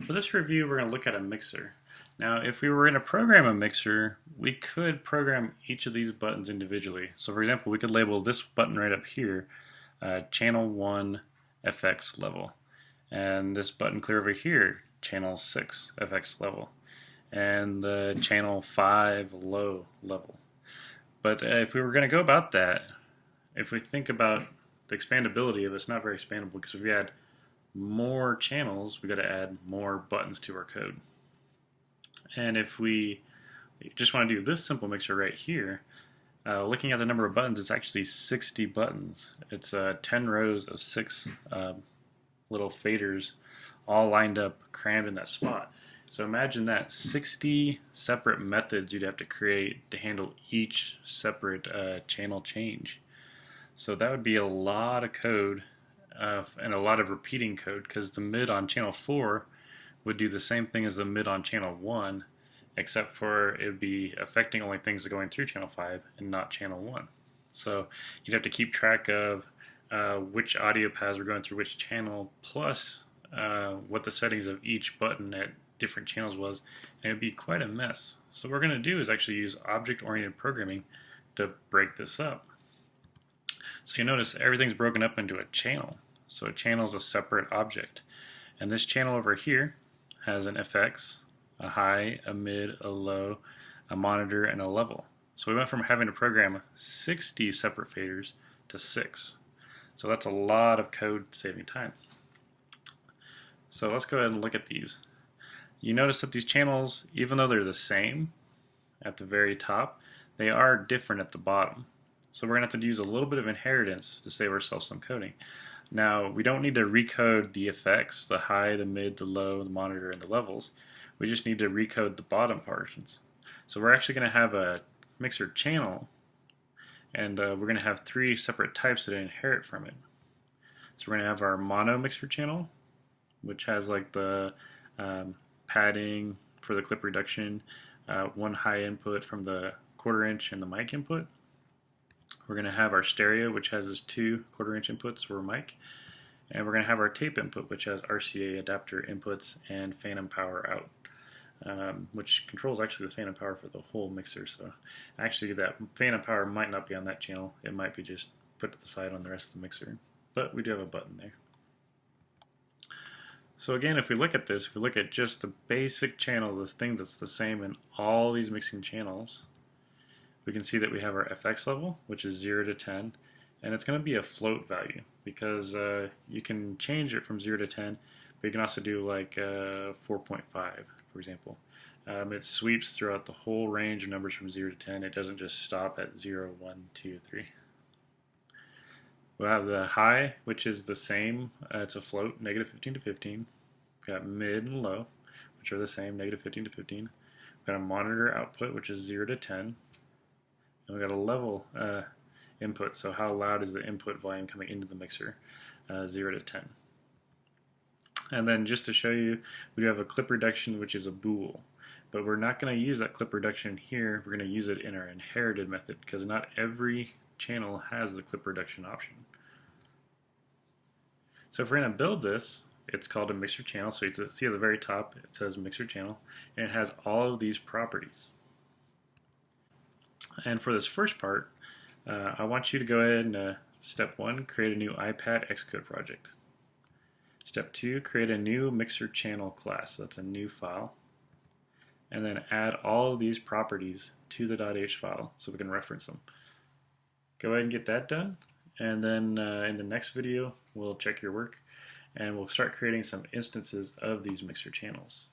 For this review, we're going to look at a mixer. Now, if we were going to program a mixer, we could program each of these buttons individually. So for example, we could label this button right up here, channel 1 FX level. And this button clear over here, channel 6 FX level. And the channel 5 low level. But if we were going to go about that, if we think about the expandability of it, it's not very expandable because if we add more channels, we got to add more buttons to our code. And if we just want to do this simple mixer right here, looking at the number of buttons, it's actually 60 buttons. It's 10 rows of 6 little faders all lined up, crammed in that spot. So imagine that 60 separate methods you'd have to create to handle each separate channel change. So that would be a lot of code and a lot of repeating code, because the mid on channel 4 would do the same thing as the mid on channel 1, except for it would be affecting only things going through channel 5 and not channel 1. So you'd have to keep track of which audio paths were going through which channel, plus what the settings of each button at different channels was, and it would be quite a mess. So what we're going to do is actually use object-oriented programming to break this up. So you notice everything's broken up into a channel. So a channel is a separate object. And this channel over here has an FX, a high, a mid, a low, a monitor, and a level. So we went from having to program 60 separate faders to 6. So that's a lot of code saving time. So let's go ahead and look at these. You notice that these channels, even though they're the same at the very top, they are different at the bottom. So we're going to have to use a little bit of inheritance to save ourselves some coding. Now, we don't need to recode the effects, the high, the mid, the low, the monitor, and the levels. We just need to recode the bottom portions. So we're actually going to have a mixer channel, and we're going to have 3 separate types that inherit from it. So we're going to have our mono mixer channel, which has like the padding for the clip reduction, 1 high input from the 1/4 inch and the mic input. We're going to have our stereo, which has its 2 1/4 inch inputs for a mic. And we're going to have our tape input, which has RCA adapter inputs and phantom power out, which controls actually the phantom power for the whole mixer. So actually that phantom power might not be on that channel. It might be just put to the side on the rest of the mixer. But we do have a button there. So again, if we look at this, if we look at just the basic channel, this thing that's the same in all these mixing channels, we can see that we have our FX level, which is 0 to 10, and it's going to be a float value because you can change it from 0 to 10, but you can also do like 4.5, for example. It sweeps throughout the whole range of numbers from 0 to 10. It doesn't just stop at 0, 1, 2, 3. We'll have the high, which is the same. It's a float, -15 to 15. We've got mid and low, which are the same, -15 to 15. We've got a monitor output, which is 0 to 10. And we've got a level input, so how loud is the input volume coming into the mixer, 0 to 10. And then just to show you, we do have a clip reduction, which is a bool. But we're not going to use that clip reduction here. We're going to use it in our inherited method because not every channel has the clip reduction option. So if we're going to build this, it's called a mixer channel. So you see at the very top, it says mixer channel, and it has all of these properties. And for this first part, I want you to go ahead and step 1, create a new iPad Xcode project. Step 2, create a new mixer channel class. So that's a new file. And then add all of these properties to the .h file so we can reference them. Go ahead and get that done. And then in the next video, we'll check your work and we'll start creating some instances of these mixer channels.